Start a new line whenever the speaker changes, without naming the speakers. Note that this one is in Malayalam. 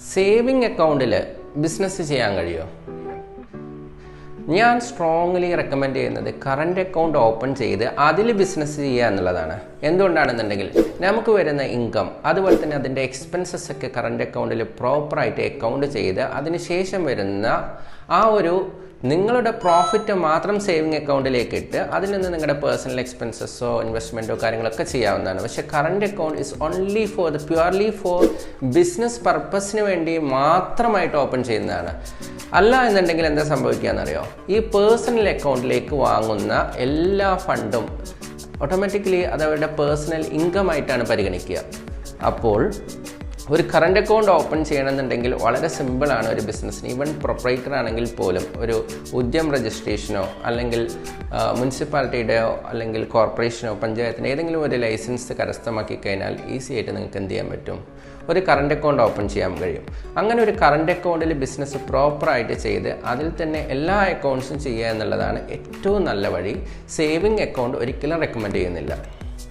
സേവിങ് അക്കൗണ്ടിൽ ബിസിനസ് ചെയ്യാൻ കഴിയുമോ? ഞാൻ സ്ട്രോങ്ലി റെക്കമെൻഡ് ചെയ്യുന്നത് കറണ്ട് അക്കൗണ്ട് ഓപ്പൺ ചെയ്ത് അതിൽ ബിസിനസ് ചെയ്യുക എന്നുള്ളതാണ്. എന്തുകൊണ്ടാണെന്നുണ്ടെങ്കിൽ നമുക്ക് വരുന്ന ഇൻകം അതുപോലെ തന്നെ അതിൻ്റെ എക്സ്പെൻസസ് ഒക്കെ കറണ്ട് അക്കൗണ്ടിൽ പ്രോപ്പറായിട്ട് അക്കൗണ്ട് ചെയ്ത് അതിനുശേഷം വരുന്ന ആ ഒരു നിങ്ങളുടെ പ്രോഫിറ്റ് മാത്രം സേവിങ് അക്കൗണ്ടിലേക്ക് ഇട്ട് അതിൽ നിന്ന് നിങ്ങളുടെ പേഴ്സണൽ എക്സ്പെൻസസോ ഇൻവെസ്റ്റ്മെൻറ്റോ കാര്യങ്ങളൊക്കെ ചെയ്യാവുന്നതാണ്. പക്ഷേ current account is only for purely for business പർപ്പസിന് വേണ്ടി മാത്രമായിട്ട് ഓപ്പൺ ചെയ്യുന്നതാണ്. അല്ല എന്നുണ്ടെങ്കിൽ എന്താ സംഭവിക്കുക എന്നറിയോ? ഈ പേഴ്സണൽ അക്കൗണ്ടിലേക്ക് വാങ്ങുന്ന എല്ലാ ഫണ്ടും ഓട്ടോമാറ്റിക്കലി അത് അവരുടെ പേഴ്സണൽ ഇൻകം ആയിട്ടാണ് പരിഗണിക്കുക. അപ്പോൾ ഒരു കറണ്ട് അക്കൗണ്ട് ഓപ്പൺ ചെയ്യണമെന്നുണ്ടെങ്കിൽ വളരെ സിമ്പിളാണ്. ഒരു ബിസിനസ്സിന് ഈവൻ പ്രൊപ്പറേറ്റർ ആണെങ്കിൽ പോലും ഒരു ഉദ്യം രജിസ്ട്രേഷനോ അല്ലെങ്കിൽ മുനിസിപ്പാലിറ്റിയുടെയോ അല്ലെങ്കിൽ കോർപ്പറേഷനോ പഞ്ചായത്തിൻ്റെ ഏതെങ്കിലും ഒരു ലൈസൻസ് കരസ്ഥമാക്കി കഴിഞ്ഞാൽ ഈസി ആയിട്ട് നിങ്ങൾക്ക് എന്ത് ചെയ്യാൻ പറ്റും? ഒരു കറണ്ട് അക്കൗണ്ട് ഓപ്പൺ ചെയ്യാൻ കഴിയും. അങ്ങനെ ഒരു കറണ്ട് അക്കൗണ്ടിൽ ബിസിനസ് പ്രോപ്പറായിട്ട് ചെയ്ത് അതിൽ തന്നെ എല്ലാ അക്കൗണ്ട്സും ചെയ്യുക എന്നുള്ളതാണ് ഏറ്റവും നല്ല വഴി. സേവിങ് അക്കൗണ്ട് ഒരിക്കലും റെക്കമെൻഡ് ചെയ്യുന്നില്ല.